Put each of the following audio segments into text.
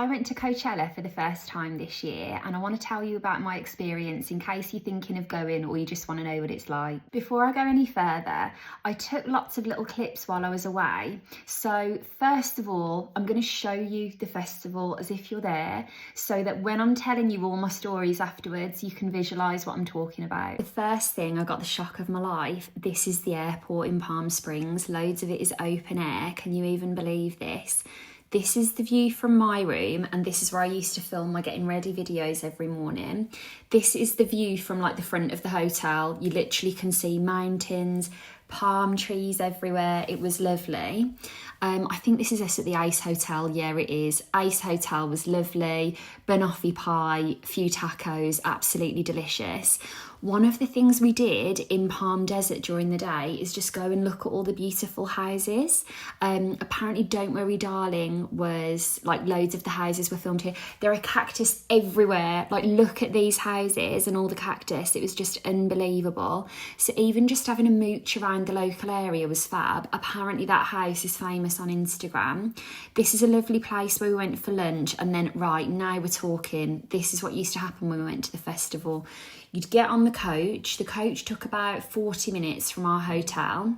I went to Coachella for the first time this year, and I want to tell you about my experience in case you're thinking of going or you just want to know what it's like. Before I go any further, I took lots of little clips while I was away. So first of all, I'm going to show you the festival as if you're there, so that when I'm telling you all my stories afterwards, you can visualise what I'm talking about. The first thing, I got the shock of my life. This is the airport in Palm Springs. Loads of it is open air. Can you even believe this? This is the view from my room, and this is where I used to film my getting ready videos every morning. This is the view from like the front of the hotel. You literally can see mountains, palm trees everywhere. It was lovely. I think this is us at the Ace Hotel. Yeah, it is. Ace Hotel was lovely. Banoffee pie, few tacos, absolutely delicious. One of the things we did in Palm Desert during the day is just go and look at all the beautiful houses. Apparently Don't Worry Darling was like, loads of the houses were filmed here. There are cactus everywhere. Like, look at these houses and all the cactus. It was just unbelievable. So even just having a mooch around the local area was fab. Apparently that house is famous on Instagram. This is a lovely place where we went for lunch, and then right now we're talking. This is what used to happen when we went to the festival. You'd get on the coach. The coach took about 40 minutes from our hotel,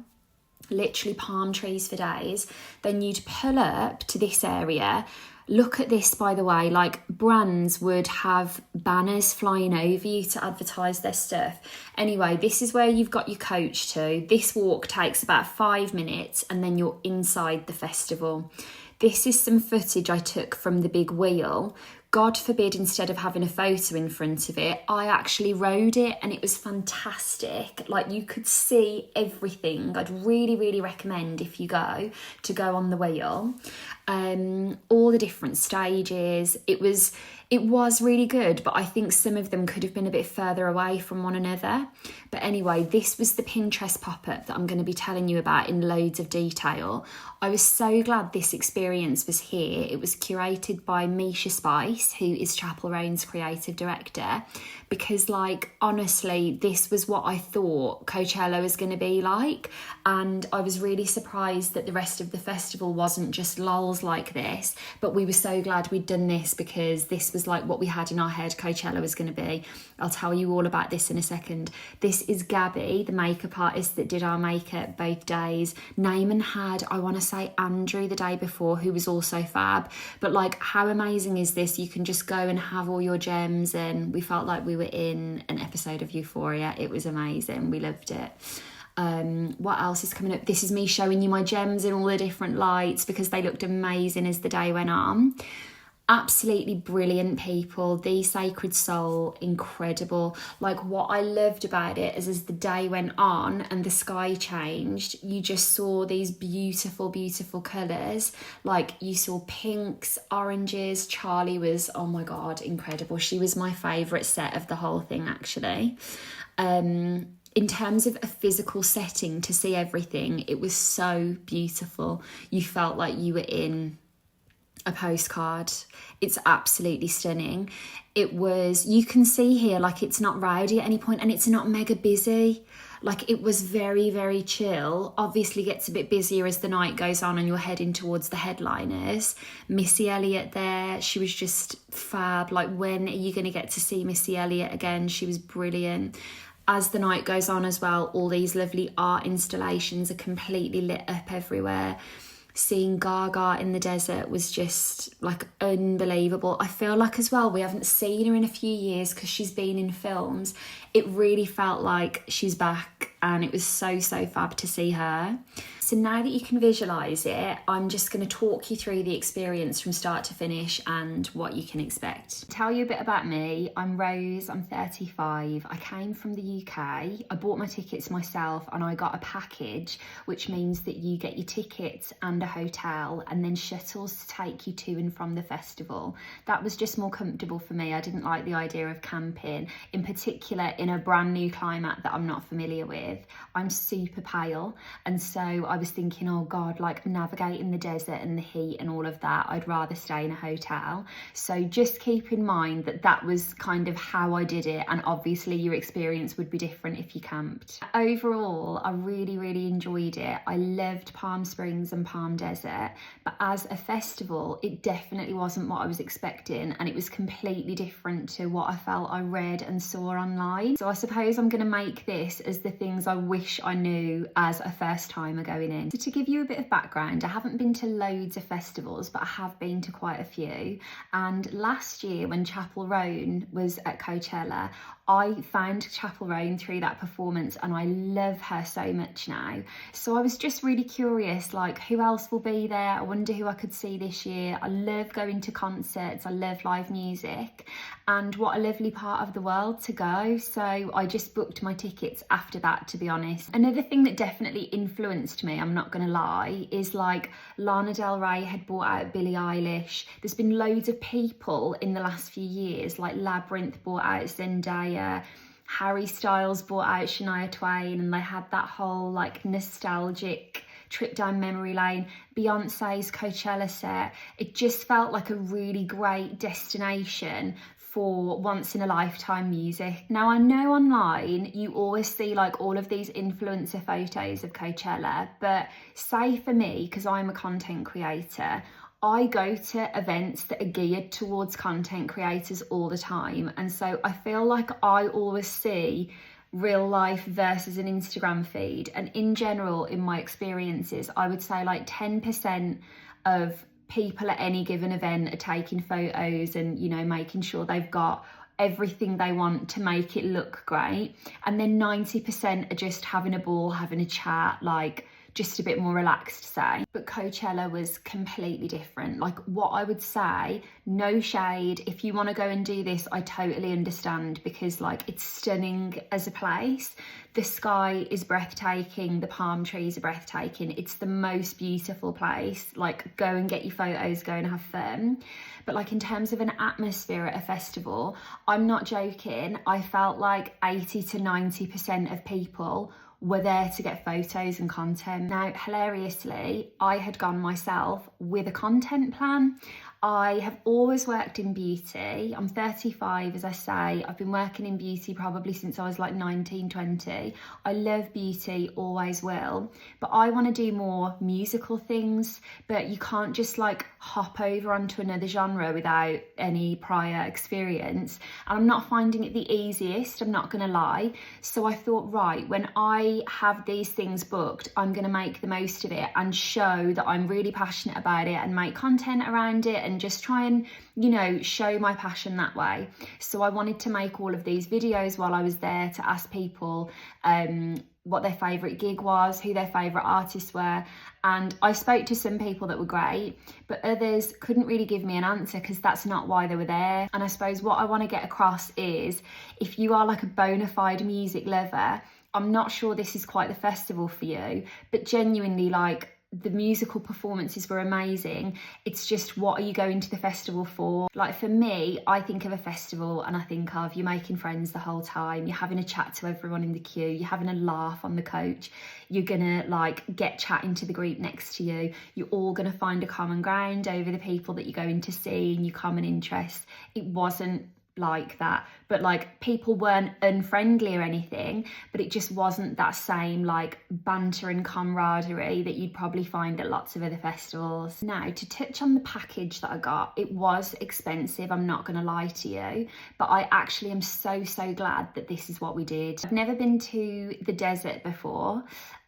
literally palm trees for days. Then you'd pull up to this area. Look at this, by the way, like brands would have banners flying over you to advertise their stuff. Anyway, this is where you've got your coach to. This walk takes about 5 minutes and then you're inside the festival. This is some footage I took from the big wheel. God forbid, instead of having a photo in front of it, I actually rode it and it was fantastic. Like, you could see everything. I'd really, really recommend, if you go, to go on the wheel. All the different stages. It was really good, but I think some of them could have been a bit further away from one another. But anyway, this was the Pinterest pop-up that I'm going to be telling you about in loads of detail. I was so glad this experience was here. It was curated by Misha Spice, who is Chapel Roan's creative director, because, like, honestly, this was what I thought Coachella was going to be like, and I was really surprised that the rest of the festival wasn't just lols like this. But we were so glad we'd done this, because this was like what we had in our head Coachella was going to be. I'll tell you all about this in a second. This is Gabby, the makeup artist that did our makeup both days. Naaman had, I want to say, Andrew the day before, who was also fab. But like, how amazing is this? You can just go and have all your gems, and we felt like we were in an episode of Euphoria. It was amazing. We loved it. What else is coming up? This is me showing you my gems in all the different lights, because they looked amazing as the day went on. Absolutely brilliant people. The Sacred Soul, incredible. Like, what I loved about it is, as the day went on and the sky changed, you just saw these beautiful, beautiful colours. Like, you saw pinks, oranges. Charlie was, oh my God, incredible. She was my favourite set of the whole thing, actually. In terms of a physical setting to see everything, it was so beautiful. You felt like you were in a postcard. It's absolutely stunning. It was, you can see here, like, it's not rowdy at any point, and it's not mega busy. Like, it was very, very chill. Obviously gets a bit busier as the night goes on and you're heading towards the headliners. Missy Elliott there, she was just fab. Like, when are you going to get to see Missy Elliott again? She was brilliant. As the night goes on as well, all these lovely art installations are completely lit up everywhere. Seeing Gaga in the desert was just, like, unbelievable. I feel like, as well, we haven't seen her in a few years because she's been in films. It really felt like she's back, and it was so, so fab to see her. So now that you can visualise it, I'm just going to talk you through the experience from start to finish and what you can expect. Tell you a bit about me. I'm Rose, I'm 35. I came from the UK. I bought my tickets myself, and I got a package, which means that you get your tickets and a hotel, and then shuttles to take you to and from the festival. That was just more comfortable for me. I didn't like the idea of camping, in particular in a brand new climate that I'm not familiar with. with, I'm super pale, and so I was thinking, oh God, like navigating the desert and the heat and all of that, I'd rather stay in a hotel. So just keep in mind that that was kind of how I did it, and obviously your experience would be different if you camped. Overall, I really enjoyed it. I loved Palm Springs and Palm Desert, but as a festival, it definitely wasn't what I was expecting, and it was completely different to what I felt I read and saw online. So I suppose I'm going to make this as the things I wish I knew as a first timer going in. So to give you a bit of background, I haven't been to loads of festivals, but I have been to quite a few. And last year when Chapel Roan was at Coachella, I found Chapel Roan through that performance, and I love her so much now. So I was just really curious, like, who else will be there? I wonder who I could see this year. I love going to concerts, I love live music, and what a lovely part of the world to go. So I just booked my tickets after that, to be honest. Another thing that definitely influenced me, I'm not gonna lie, is like Lana Del Rey had brought out Billie Eilish. There's been loads of people in the last few years, like Labyrinth brought out Zendaya, Harry Styles brought out Shania Twain, and they had that whole like nostalgic trip down memory lane. Beyonce's Coachella set, it just felt like a really great destination for once in a lifetime music. Now I know online you always see like all of these influencer photos of Coachella, but say for me, because I'm a content creator, I go to events that are geared towards content creators all the time, and so I feel like I always see real life versus an Instagram feed. And in general, in my experiences, I would say like 10% of people at any given event are taking photos and, you know, making sure they've got everything they want to make it look great, and then 90% are just having a ball, having a chat, like just a bit more relaxed, say. But Coachella was completely different. Like, what I would say, no shade, if you want to go and do this, I totally understand, because like it's stunning as a place. The sky is breathtaking, the palm trees are breathtaking, it's the most beautiful place. Like, go and get your photos, go and have fun. But like in terms of an atmosphere at a festival, I'm not joking, I felt like 80 to 90% of people were there to get photos and content. Now, hilariously, I had gone myself with a content plan. I have always worked in beauty. I'm 35, as I say. I've been working in beauty probably since I was like 19, 20. I love beauty, always will. But I want to do more musical things, but you can't just like hop over onto another genre without any prior experience. And I'm not finding it the easiest, I'm not going to lie. So I thought, right, when I have these things booked, I'm going to make the most of it and show that I'm really passionate about it and make content around it and just try and, you know, show my passion that way. So I wanted to make all of these videos while I was there to ask people what their favourite gig was, who their favourite artists were. And I spoke to some people that were great, but others couldn't really give me an answer because that's not why they were there. And I suppose what I want to get across is, if you are like a bona fide music lover, I'm not sure this is quite the festival for you, but genuinely, like, the musical performances were amazing. It's just, what are you going to the festival for? Like, for me, I think of a festival and I think of you're making friends the whole time, you're having a chat to everyone in the queue, you're having a laugh on the coach, you're gonna like get chatting to the group next to you, you're all gonna find a common ground over the people that you're going to see and your common interests. It wasn't like that, but like, people weren't unfriendly or anything, but it just wasn't that same like banter and camaraderie that you'd probably find at lots of other festivals. Now, to touch on the package that I got, it was expensive, I'm not gonna lie to you, but I actually am so glad that this is what we did. I've never been to the desert before.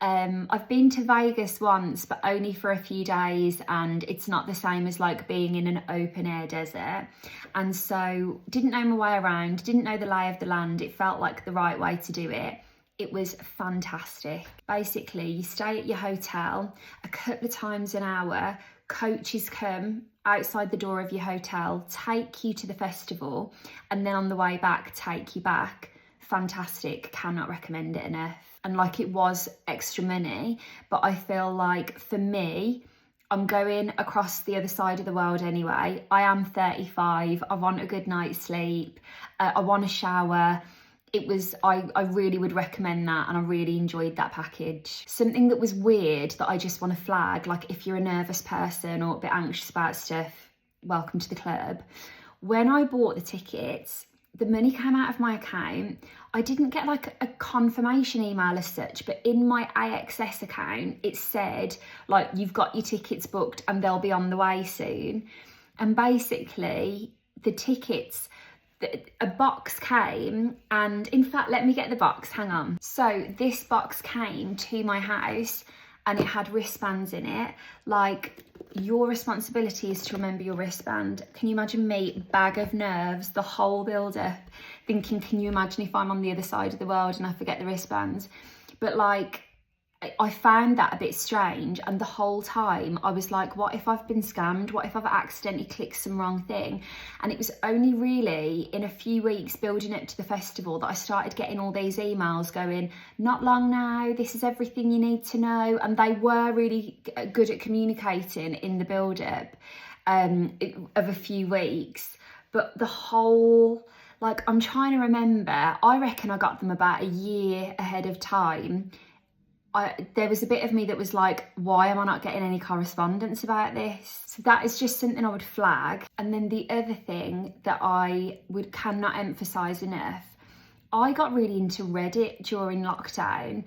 I've been to Vegas once, but only for a few days, and it's not the same as like being in an open air desert. And so didn't know my way around, didn't know the lay of the land. It felt like the right way to do it. It was fantastic. Basically, you stay at your hotel a couple of times an hour, coaches come outside the door of your hotel, take you to the festival, and then on the way back, take you back. Fantastic, cannot recommend it enough. And like, it was extra money, but I feel like for me, I'm going across the other side of the world anyway. I am 35, I want a good night's sleep, I want a shower. I really would recommend that, and I really enjoyed that package. Something that was weird that I just want to flag, like if you're a nervous person or a bit anxious about stuff, welcome to the club. When I bought the tickets, the money came out of my account. I didn't get like a confirmation email as such, but in my AXS account, it said like, you've got your tickets booked and they'll be on the way soon. And basically the tickets, a box came, and in fact, let me get the box, hang on. So this box came to my house and it had wristbands in it. Like, your responsibility is to remember your wristband. Can you imagine me, bag of nerves, the whole build up, thinking, can you imagine if I'm on the other side of the world and I forget the wristbands? But like, I found that a bit strange, and the whole time I was like, what if I've been scammed? What if I've accidentally clicked some wrong thing? And it was only really in a few weeks building up to the festival that I started getting all these emails going, not long now, this is everything you need to know. And they were really good at communicating in the build up of a few weeks. But the whole, like, I'm trying to remember, I reckon I got them about a year ahead of time. There was a bit of me that was like, why am I not getting any correspondence about this? So that is just something I would flag. And then the other thing that I cannot emphasize enough, I got really into Reddit during lockdown.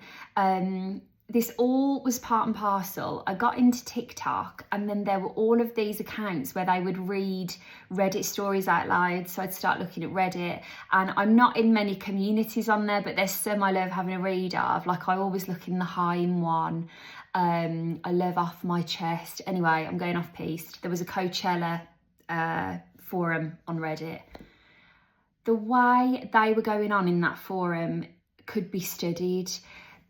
This all was part and parcel. I got into TikTok, and then there were all of these accounts where they would read Reddit stories out loud. So I'd start looking at Reddit, and I'm not in many communities on there, but there's some I love having a read of. Like, I always look in the Haim one. I love Off My Chest. Anyway, I'm going off piste. There was a Coachella forum on Reddit. The way they were going on in that forum could be studied.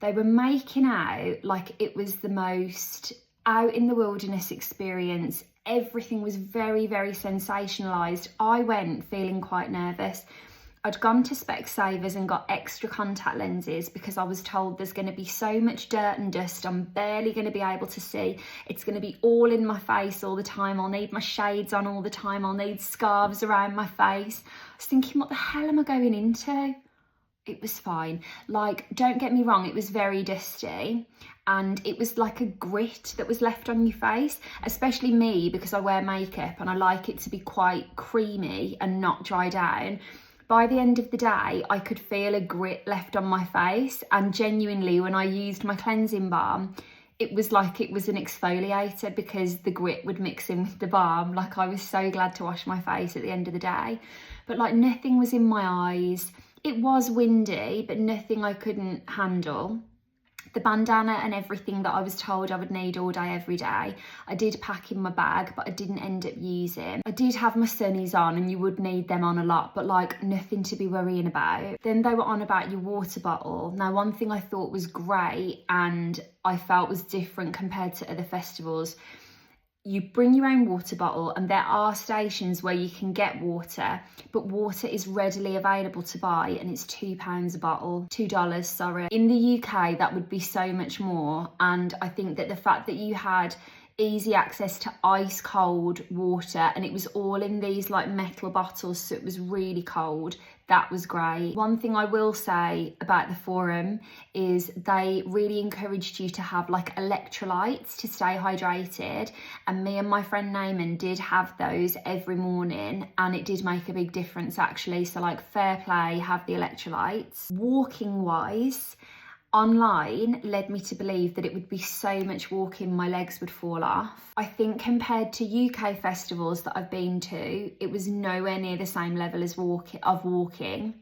They were making out like it was the most out in the wilderness experience. Everything was very, very sensationalised. I went feeling quite nervous. I'd gone to Specsavers and got extra contact lenses because I was told there's going to be so much dirt and dust, I'm barely going to be able to see. It's going to be all in my face all the time. I'll need my shades on all the time. I'll need scarves around my face. I was thinking, what the hell am I going into? It was fine. Like, don't get me wrong, it was very dusty, and it was like a grit that was left on your face, especially me because I wear makeup and I like it to be quite creamy and not dry down. By the end of the day, I could feel a grit left on my face, and genuinely when I used my cleansing balm, it was like it was an exfoliator because the grit would mix in with the balm. Like, I was so glad to wash my face at the end of the day. But like, nothing was in my eyes. It was windy, but nothing I couldn't handle. The bandana and everything that I was told I would need all day, every day, I did pack in my bag, but I didn't end up using. I did have my sunnies on, and you would need them on a lot, but like, nothing to be worrying about. Then they were on about your water bottle. Now, one thing I thought was great and I felt was different compared to other festivals, you bring your own water bottle, and there are stations where you can get water, but water is readily available to buy, and it's £2 a bottle, $2, sorry. In the UK, that would be so much more. And I think that the fact that you had easy access to ice cold water, and it was all in these like metal bottles, so it was really cold, that was great. One thing I will say about the forum is they really encouraged you to have like electrolytes to stay hydrated, and me and my friend Naaman did have those every morning, and it did make a big difference actually. So like, fair play, have the electrolytes. Walking wise, online led me to believe that it would be so much walking my legs would fall off. I think compared to UK festivals that I've been to, it was nowhere near the same level as walking.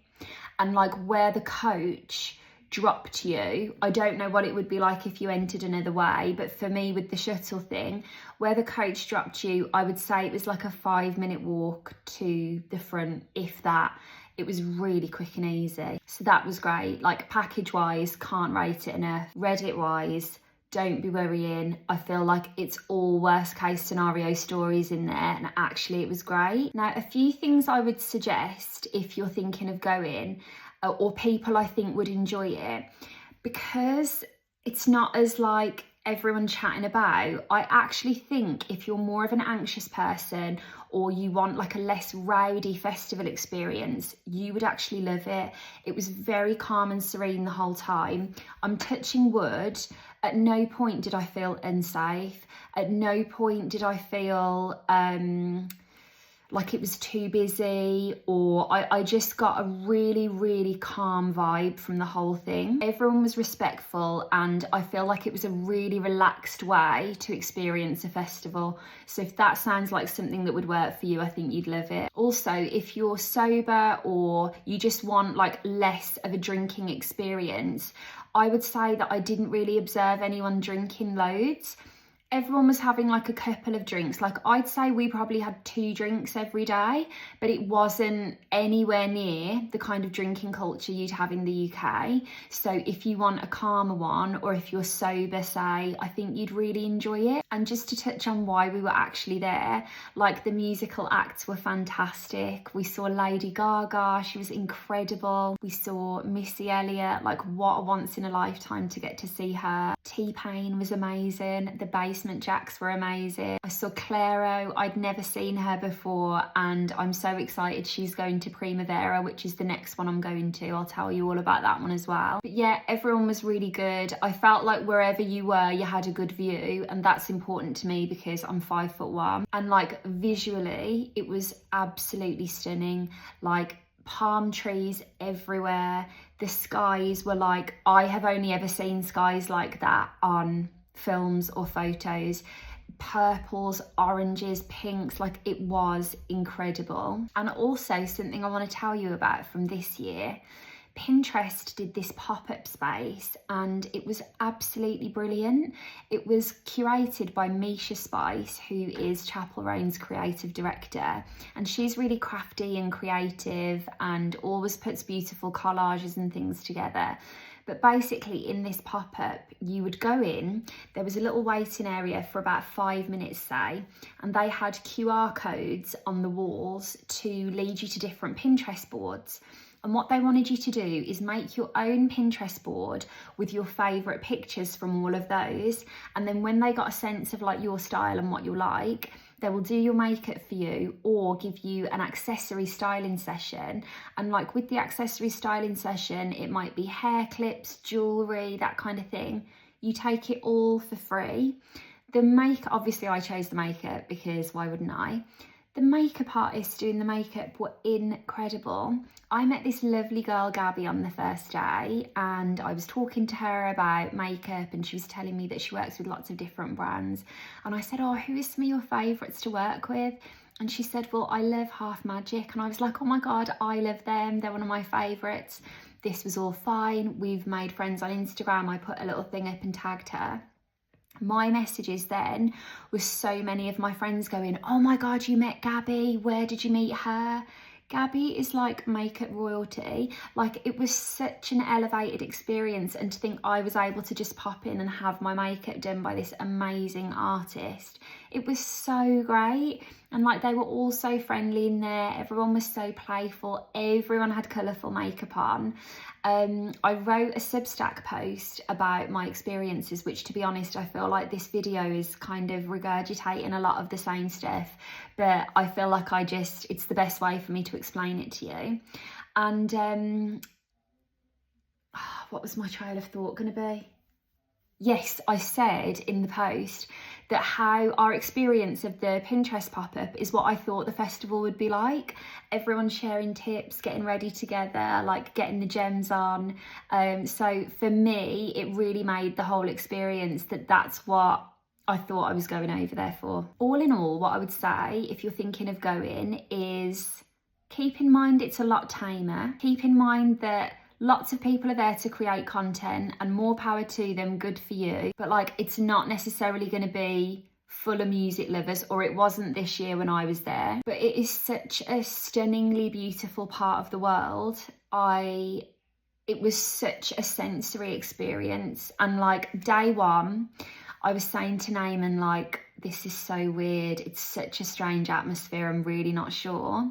And like, where the coach dropped you, I don't know what it would be like if you entered another way, but for me with the shuttle thing, where the coach dropped you, I would say it was like a 5-minute walk to the front, if that. It was really quick and easy. So that was great. Like, package wise, can't rate it enough. Reddit wise, don't be worrying. I feel like it's all worst case scenario stories in there, and actually it was great. Now, a few things I would suggest if you're thinking of going, or people I think would enjoy it, because it's not as like everyone chatting about, I actually think if you're more of an anxious person or you want like a less rowdy festival experience, you would actually love it. It was very calm and serene the whole time. I'm touching wood. At no point did I feel unsafe. At no point did I feel like it was too busy, or I just got a really, really calm vibe from the whole thing. Everyone was respectful, and I feel like it was a really relaxed way to experience a festival. So if that sounds like something that would work for you, I think you'd love it. Also, if you're sober or you just want like less of a drinking experience, I would say that I didn't really observe anyone drinking loads. Everyone was having like a couple of drinks. Like I'd say we probably had 2 drinks every day, but it wasn't anywhere near the kind of drinking culture you'd have in the UK. So if you want a calmer one, or if you're sober, say, I think you'd really enjoy it. And just to touch on why we were actually there, like the musical acts were fantastic. We saw Lady Gaga, she was incredible. We saw Missy Elliott, like what a once in a lifetime to get to see her. T-Pain was amazing. The Basement Jacks were amazing. I saw Clairo. I'd never seen her before, and I'm so excited she's going to Primavera, which is the next one I'm going to. I'll tell you all about that one as well. But yeah, everyone was really good. I felt like wherever you were, you had a good view, and that's important to me because I'm 5'1", and like visually it was absolutely stunning. Like palm trees everywhere. The skies were like, I have only ever seen skies like that on films or photos. Purples, oranges, pinks, like it was incredible. And also something I want to tell you about from this year, Pinterest did this pop-up space and it was absolutely brilliant. It was curated by Misha Spice, who is Chapel Roan's creative director, and she's really crafty and creative and always puts beautiful collages and things together. But basically in this pop-up, you would go in, there was a little waiting area for about 5 minutes, say, and they had QR codes on the walls to lead you to different Pinterest boards. And what they wanted you to do is make your own Pinterest board with your favourite pictures from all of those. And then when they got a sense of like your style and what you like, they will do your makeup for you or give you an accessory styling session. And like with the accessory styling session, it might be hair clips, jewellery, that kind of thing. You take it all for free. The makeup, obviously I chose the makeup because why wouldn't I? The makeup artists doing the makeup were incredible. I met this lovely girl, Gabby, on the first day, and I was talking to her about makeup, and she was telling me that she works with lots of different brands. And I said, oh, who is some of your favourites to work with? And she said, well, I love Half Magic. And I was like, oh my God, I love them. They're one of my favourites. This was all fine. We've made friends on Instagram. I put a little thing up and tagged her. My messages then was so many of my friends going, oh my God, you met Gabby, where did you meet her? Gabby is like makeup royalty. Like it was such an elevated experience, and to think I was able to just pop in and have my makeup done by this amazing artist. It was so great. And like they were all so friendly in there. Everyone was so playful. Everyone had colourful makeup on. I wrote a Substack post about my experiences, which to be honest, I feel like this video is kind of regurgitating a lot of the same stuff, but I feel like it's the best way for me to explain it to you. And what was my trail of thought going to be? Yes, I said in the post that how our experience of the Pinterest pop-up is what I thought the festival would be like. Everyone sharing tips, getting ready together, like getting the gems on. So for me, it really made the whole experience that's what I thought I was going over there for. All in all, what I would say if you're thinking of going is keep in mind it's a lot tamer. Keep in mind that lots of people are there to create content, and more power to them, good for you. But like, it's not necessarily going to be full of music lovers, or it wasn't this year when I was there. But it is such a stunningly beautiful part of the world. It was such a sensory experience. And like day one, I was saying to Naaman, like, this is so weird. It's such a strange atmosphere. I'm really not sure.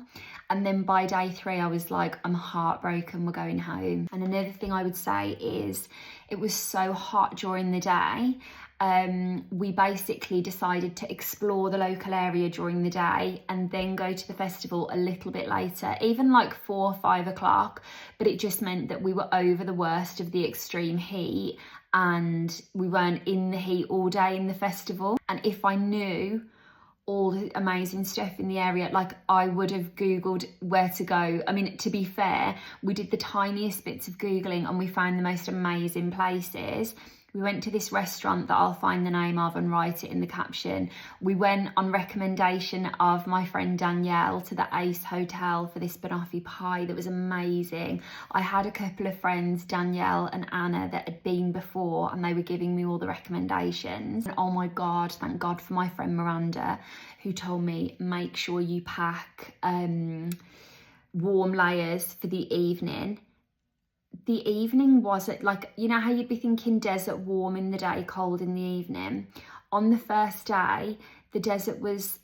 And then by day 3, I was like, I'm heartbroken, we're going home. And another thing I would say is it was so hot during the day, we basically decided to explore the local area during the day and then go to the festival a little bit later, even like 4 or 5 o'clock. But it just meant that we were over the worst of the extreme heat and we weren't in the heat all day in the festival. And if I knew all the amazing stuff in the area, like I would have Googled where to go. I mean, to be fair, we did the tiniest bits of Googling and we found the most amazing places. We went to this restaurant that I'll find the name of and write it in the caption. We went on recommendation of my friend Danielle to the Ace Hotel for this banoffee pie that was amazing. I had a couple of friends, Danielle and Anna, that had been before and they were giving me all the recommendations. And oh my God, thank God for my friend Miranda, who told me, make sure you pack warm layers for the evening. The evening wasn't like, you know how you'd be thinking desert warm in the day, cold in the evening? On the first day, the desert was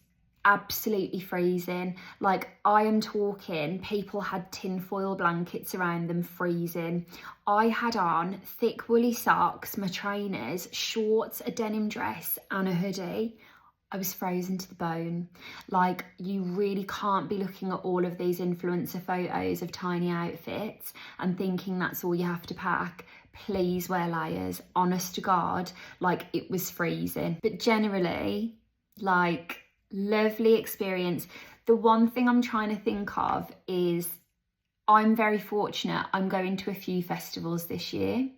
absolutely freezing. Like, I am talking, people had tinfoil blankets around them, freezing. I had on thick woolly socks, my trainers, shorts, a denim dress and a hoodie. I was frozen to the bone. Like, you really can't be looking at all of these influencer photos of tiny outfits and thinking that's all you have to pack. Please wear layers, honest to God. Like, it was freezing. But generally, like, lovely experience. The one thing I'm trying to think of is I'm very fortunate. I'm going to a few festivals this year.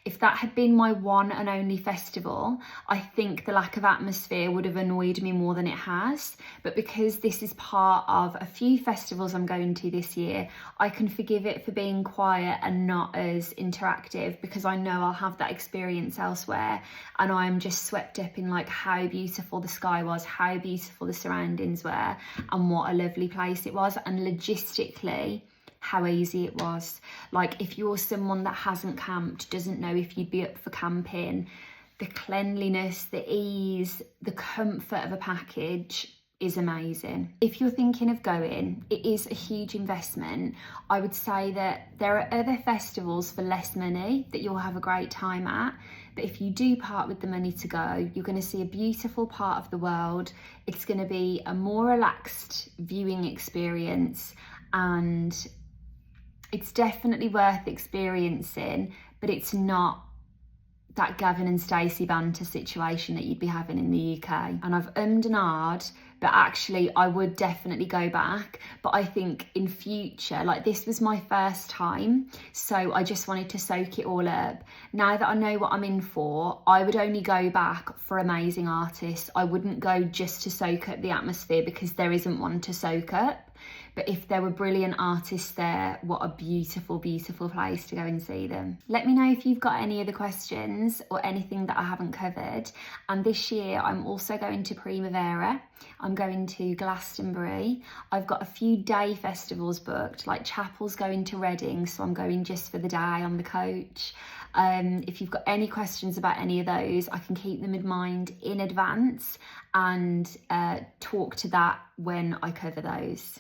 If that had been my one and only festival, I think the lack of atmosphere would have annoyed me more than it has. But because this is part of a few festivals I'm going to this year, I can forgive it for being quiet and not as interactive, because I know I'll have that experience elsewhere. And I'm just swept up in like how beautiful the sky was, how beautiful the surroundings were, and what a lovely place it was. And logistically, how easy it was. Like, if you're someone that hasn't camped, doesn't know if you'd be up for camping, the cleanliness, the ease, the comfort of a package is amazing. If you're thinking of going, it is a huge investment. I would say that there are other festivals for less money that you'll have a great time at. But if you do part with the money to go, you're going to see a beautiful part of the world. It's going to be a more relaxed viewing experience, and it's definitely worth experiencing, but it's not that Gavin and Stacey banter situation that you'd be having in the UK. And I've and ahed, but actually I would definitely go back. But I think in future, like, this was my first time, so I just wanted to soak it all up. Now that I know what I'm in for, I would only go back for amazing artists. I wouldn't go just to soak up the atmosphere, because there isn't one to soak up. But if there were brilliant artists there, what a beautiful, beautiful place to go and see them. Let me know if you've got any other questions or anything that I haven't covered. And this year, I'm also going to Primavera. I'm going to Glastonbury. I've got a few day festivals booked, like Chapel's going to Reading, so I'm going just for the day on the coach. If you've got any questions about any of those, I can keep them in mind in advance and talk to that when I cover those.